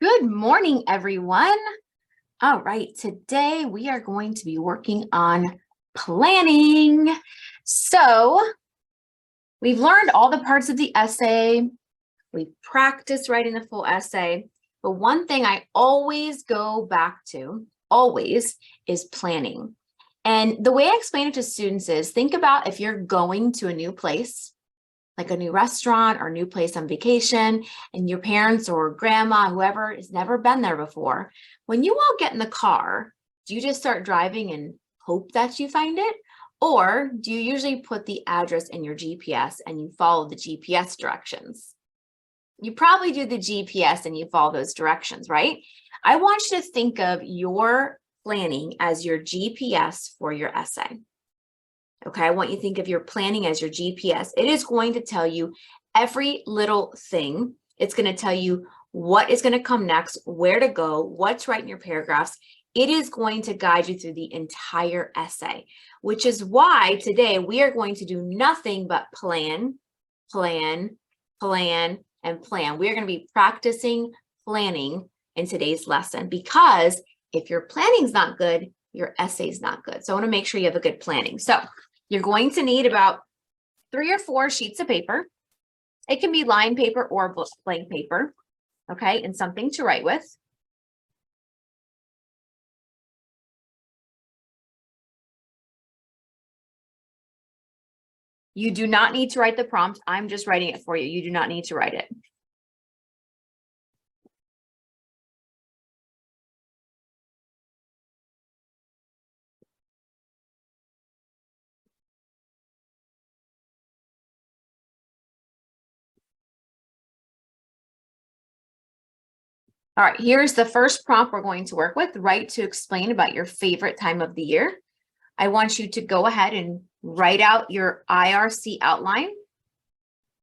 Good morning, everyone. All right, today we are going to be working on planning. So we've learned all the parts of the essay. We've practiced writing the full essay. But one thing I always go back to, always, is planning. And the way I explain it to students is think about if you're going to a new place, like a new restaurant or a new place on vacation, and your parents or grandma, whoever has never been there before, when you all get in the car, do you just start driving and hope that you find it? Or do you usually put the address in your GPS and you follow the GPS directions? You probably do the GPS and you follow those directions, right? I want you to think of your planning as your GPS for your essay. Okay, I want you to think of your planning as your GPS. It is going to tell you every little thing. It's going to tell you what is going to come next, where to go, what's right in your paragraphs. It is going to guide you through the entire essay, which is why today we are going to do nothing but plan, plan, plan, and plan. We are going to be practicing planning in today's lesson because if your planning's not good, your essay's not good. So I want to make sure you have a good planning. So you're going to need about 3 or 4 sheets of paper. It can be lined paper or blank paper, okay, and something to write with. You do not need to write the prompt. I'm just writing it for you. You do not need to write it. All right, here's the first prompt we're going to work with. Write to explain about your favorite time of the year. I want you to go ahead and write out your IRC outline.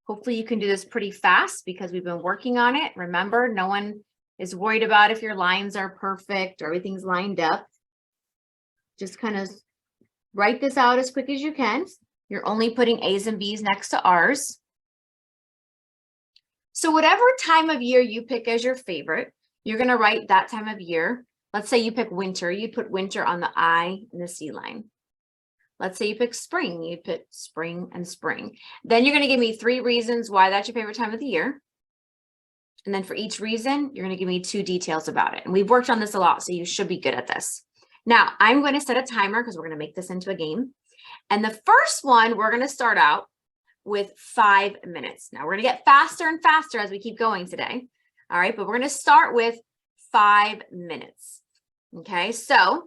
Hopefully you can do this pretty fast because we've been working on it. Remember, no one is worried about if your lines are perfect or everything's lined up. Just kind of write this out as quick as you can. You're only putting A's and B's next to R's. So whatever time of year you pick as your favorite, you're going to write that time of year. Let's say you pick winter, you put winter on the I and the C line. Let's say you pick spring, you put spring and spring. Then you're going to give me 3 reasons why that's your favorite time of the year. And then for each reason, you're going to give me 2 details about it. And we've worked on this a lot, so you should be good at this. Now, I'm going to set a timer because we're going to make this into a game. And the first one, we're going to start out with 5 minutes. Now, we're going to get faster and faster as we keep going today. All right, but we're going to start with 5 minutes. Okay, so I'm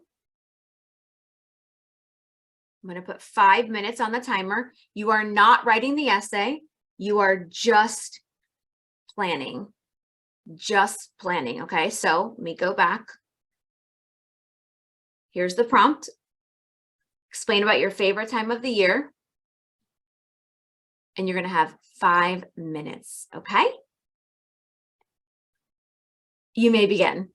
going to put 5 minutes on the timer. You are not writing the essay. You are just planning. Just planning. Okay, so let me go back. Here's the prompt. Explain about your favorite time of the year. And you're going to have 5 minutes. Okay, you may begin.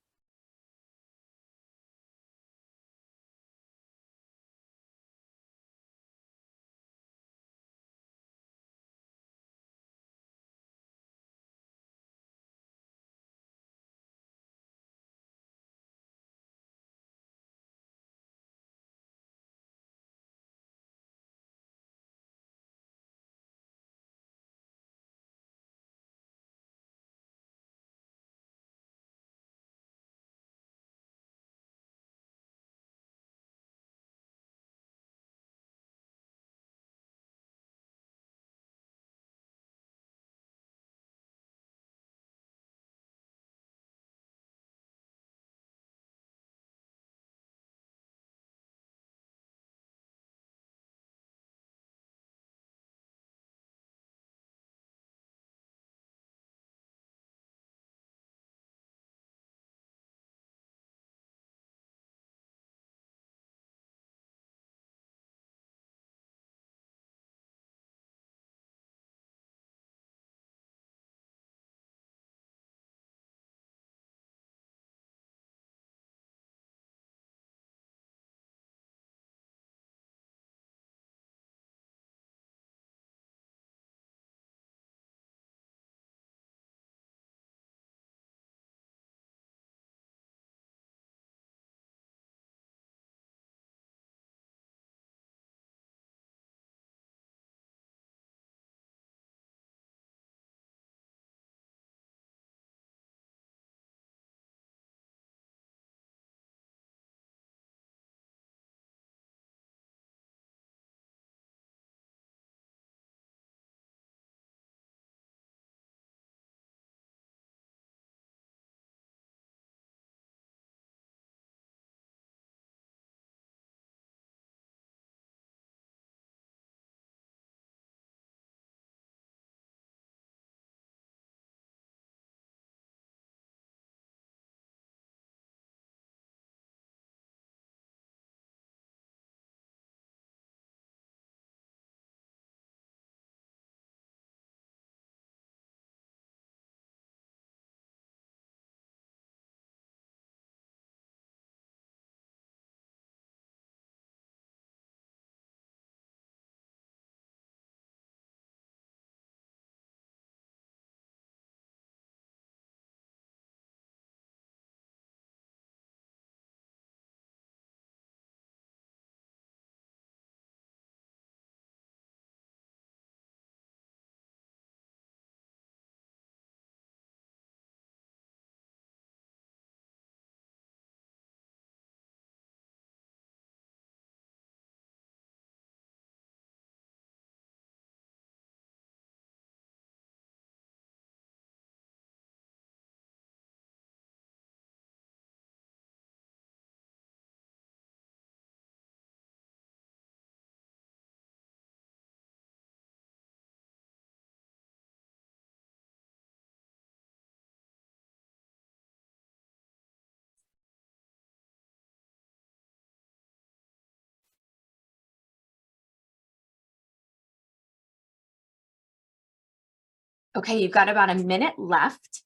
Okay, you've got about a minute left.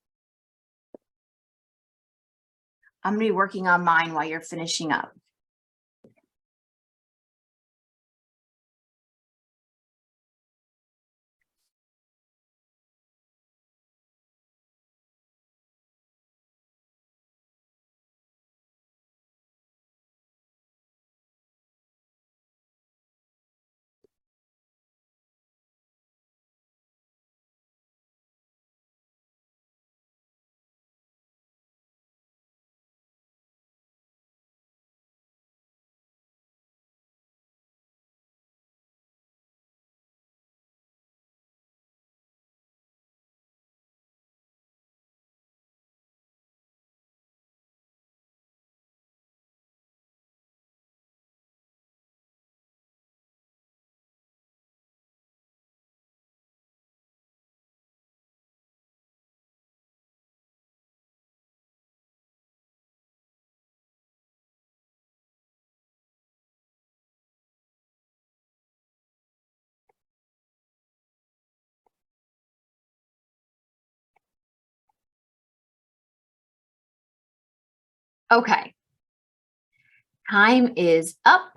I'm going to be working on mine while you're finishing up. Okay, time is up.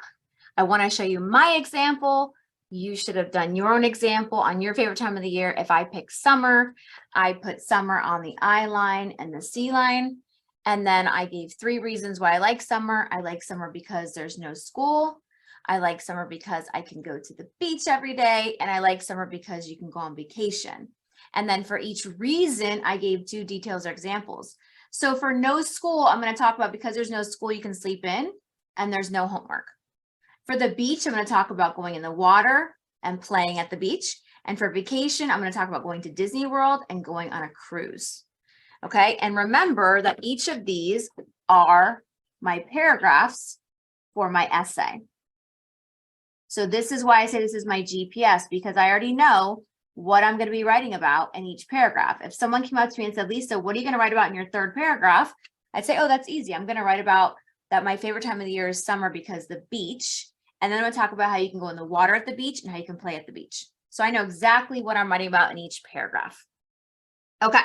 I want to show you my example. You should have done your own example on your favorite time of the year. If I pick summer, I put summer on the I line and the C line. And then I gave 3 reasons why I like summer. I like summer because there's no school. I like summer because I can go to the beach every day. And I like summer because you can go on vacation. And then for each reason, I gave 2 details or examples. So for no school, I'm going to talk about because there's no school, you can sleep in and there's no homework. For the beach, I'm going to talk about going in the water and playing at the beach. And for vacation, I'm going to talk about going to Disney World and going on a cruise. Okay, and remember that each of these are my paragraphs for my essay. So this is why I say this is my GPS, because I already know what I'm going to be writing about in each paragraph. If someone came up to me and said, Lisa, what are you going to write about in your 3rd paragraph? I'd say, oh, that's easy. I'm going to write about that my favorite time of the year is summer because the beach. And then I'm going to talk about how you can go in the water at the beach and how you can play at the beach. So I know exactly what I'm writing about in each paragraph. Okay,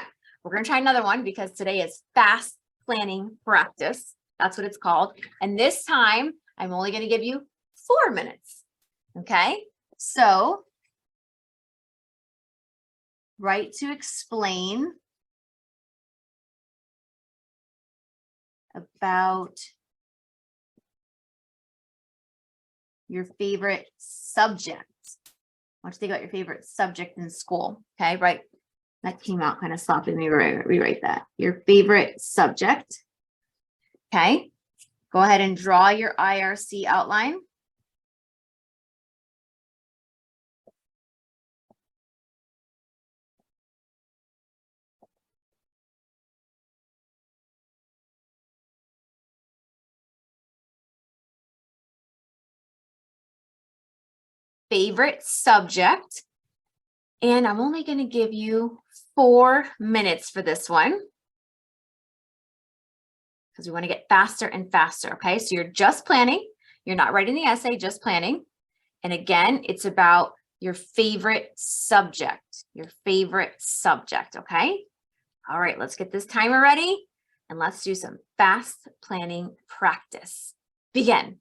we're going to try another one because today is fast planning practice. That's what it's called. And this time I'm only going to give you 4 minutes. Okay, so write to explain about your favorite subject. I want you to think about your favorite subject in school. Okay, right. That came out kind of sloppy. Let me rewrite that. Your favorite subject. Okay, go ahead and draw your IRC outline. Favorite subject. And I'm only going to give you 4 minutes for this one because we want to get faster and faster. Okay, so you're just planning. You're not writing the essay, just planning. And again, it's about your favorite subject, okay? All right, let's get this timer ready and let's do some fast planning practice. Begin.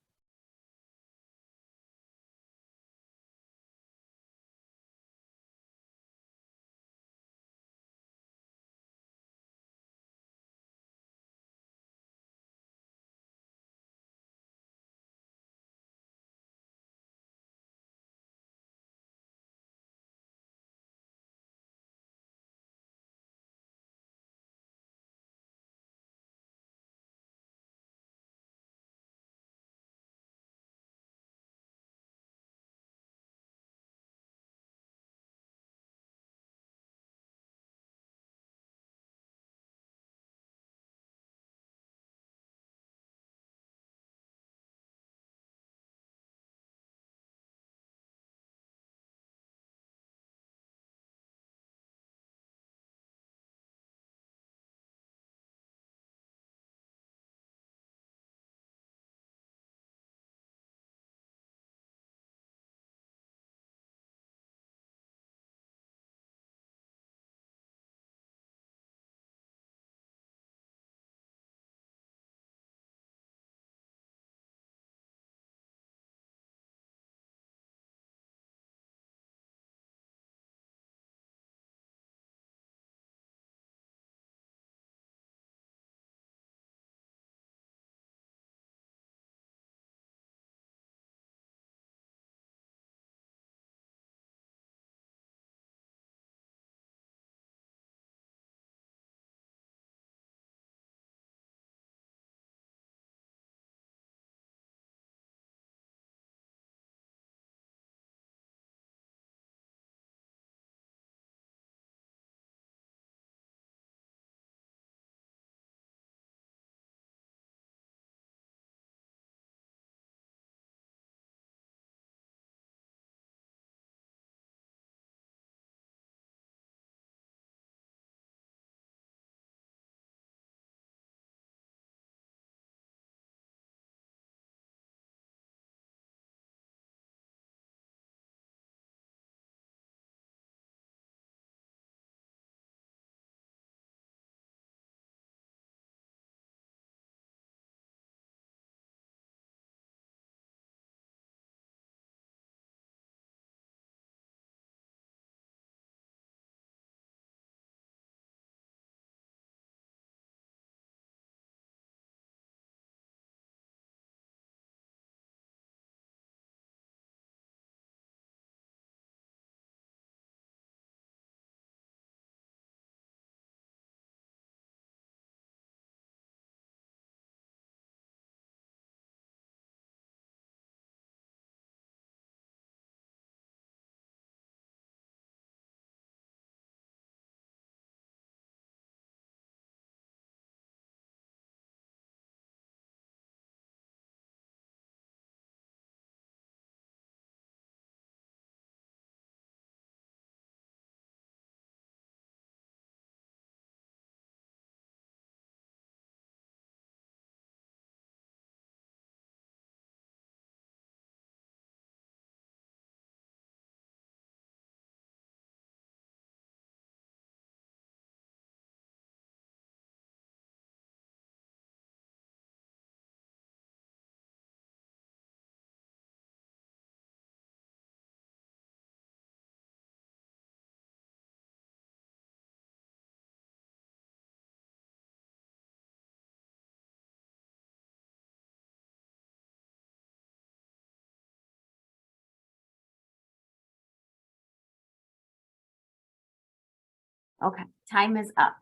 Okay, time is up.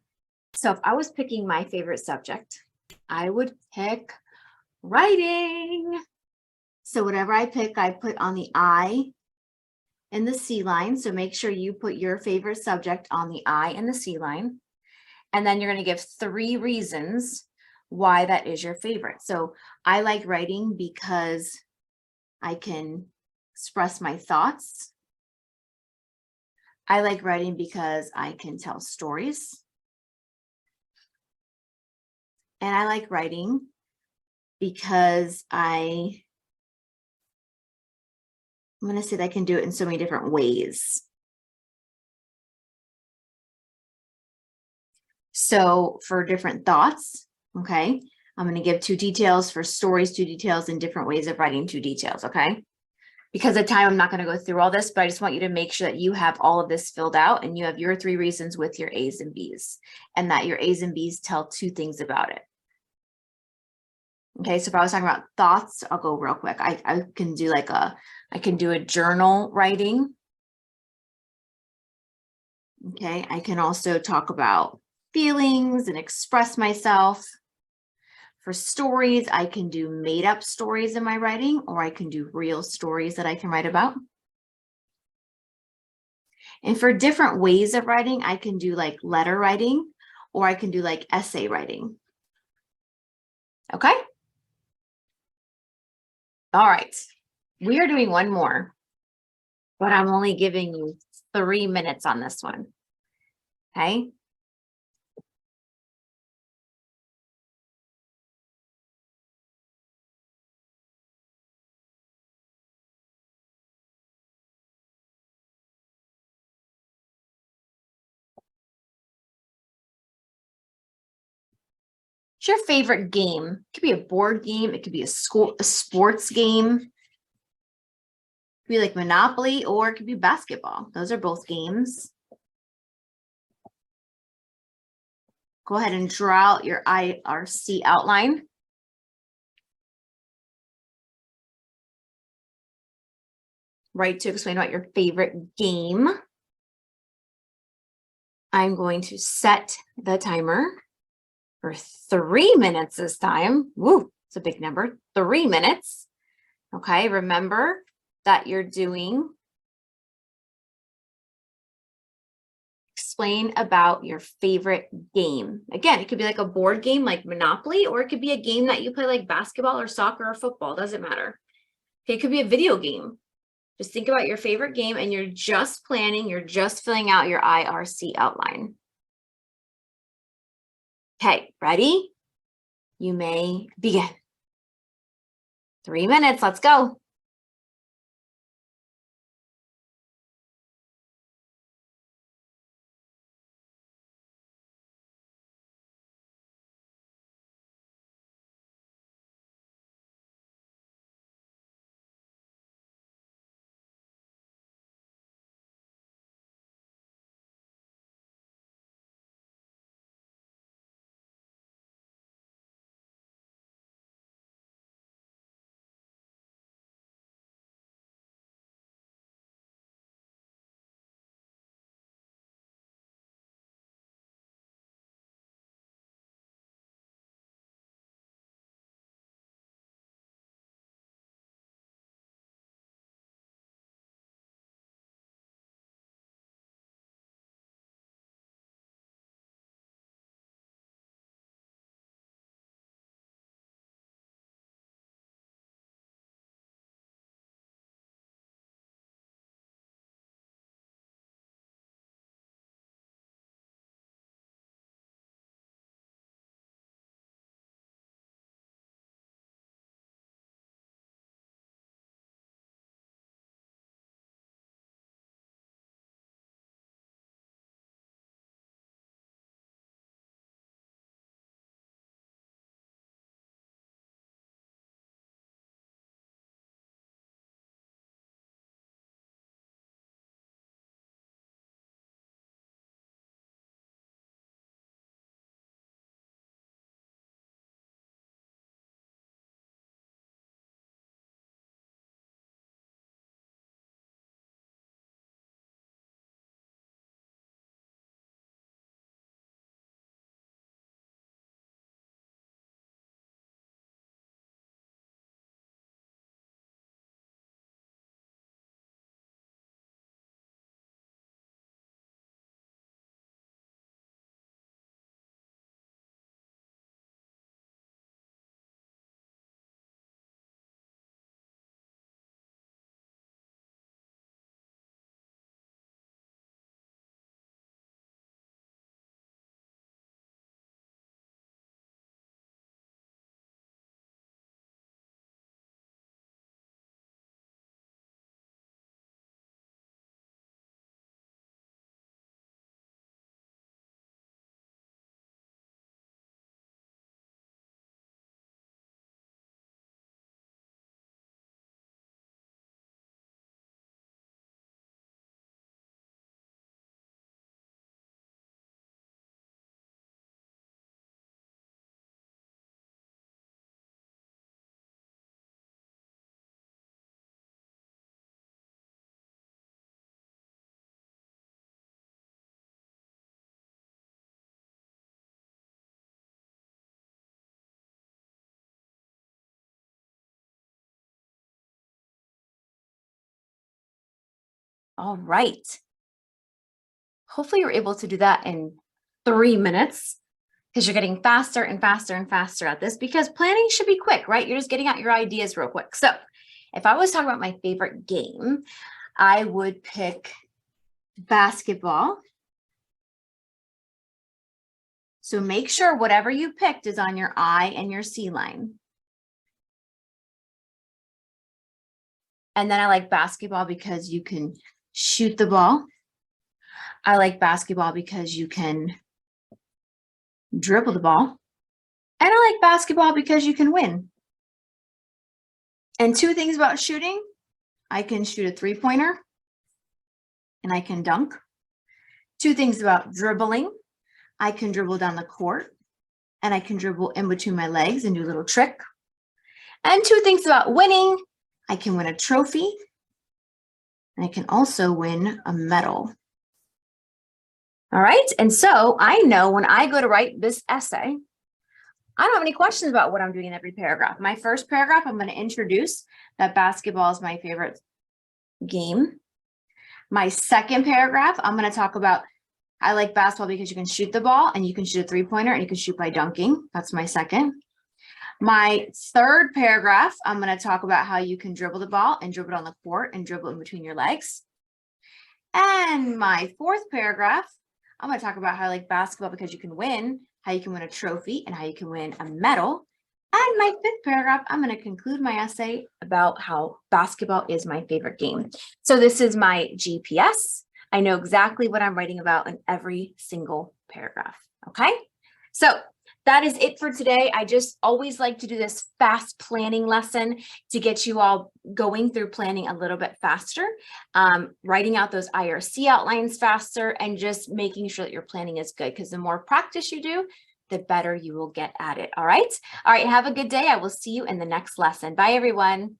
So if I was picking my favorite subject, I would pick writing. So whatever I pick, I put on the I and the C line. So make sure you put your favorite subject on the I and the C line. And then you're going to give 3 reasons why that is your favorite. So I like writing because I can express my thoughts. I like writing because I can tell stories. And I like writing because I'm going to say that I can do it in so many different ways. So for different thoughts, okay, I'm going to give 2 details. For stories, 2 details, and different ways of writing 2 details, okay? Because of time, I'm not going to go through all this, but I just want you to make sure that you have all of this filled out and you have your 3 reasons with your A's and B's, and that your A's and B's tell 2 things about it. Okay, so if I was talking about thoughts, I'll go real quick. I can do like I can do a journal writing. Okay, I can also talk about feelings and express myself. For stories, I can do made up stories in my writing, or I can do real stories that I can write about. And for different ways of writing, I can do like letter writing, or I can do like essay writing. Okay. All right. We are doing one more, but I'm only giving you 3 minutes on this one. Okay. What's your favorite game? It could be a board game. It could be a sports game. It could be like Monopoly, or it could be basketball. Those are both games. Go ahead and draw out your IRC outline. Write to explain about your favorite game. I'm going to set the timer for 3 minutes this time. Woo, it's a big number, 3 minutes. Okay, remember that you're doing explain about your favorite game. Again, it could be like a board game like Monopoly, or it could be a game that you play like basketball or soccer or football, doesn't matter. Okay, it could be a video game. Just think about your favorite game and you're just planning, you're just filling out your IRC outline. Okay, ready? You may begin. 3 minutes, let's go. All right. Hopefully you're able to do that in 3 minutes because you're getting faster and faster and faster at this because planning should be quick, right? You're just getting out your ideas real quick. So if I was talking about my favorite game, I would pick basketball. So make sure whatever you picked is on your I and your C line. And then I like basketball because you can shoot the ball. I like basketball because you can dribble the ball. And I like basketball because you can win. And 2 things about shooting, I can shoot a 3-pointer and I can dunk. 2 things about dribbling, I can dribble down the court and I can dribble in between my legs and do a little trick. And 2 things about winning, I can win a trophy and I can also win a medal. All right, and so I know when I go to write this essay, I don't have any questions about what I'm doing in every paragraph. My first paragraph, I'm going to introduce that basketball is my favorite game. My second paragraph, I'm going to talk about I like basketball because you can shoot the ball and you can shoot a 3-pointer and you can shoot by dunking. That's my second. My third paragraph, I'm going to talk about how you can dribble the ball and dribble it on the court and dribble in between your legs. And my fourth paragraph, I'm going to talk about how I like basketball because you can win, how you can win a trophy, and how you can win a medal. And my fifth paragraph, I'm going to conclude my essay about how basketball is my favorite game. So this is my GPS. I know exactly what I'm writing about in every single paragraph. Okay, so that is it for today. I just always like to do this fast planning lesson to get you all going through planning a little bit faster, writing out those IRC outlines faster, and just making sure that your planning is good, because the more practice you do, the better you will get at it. All right. Have a good day. I will see you in the next lesson. Bye, everyone.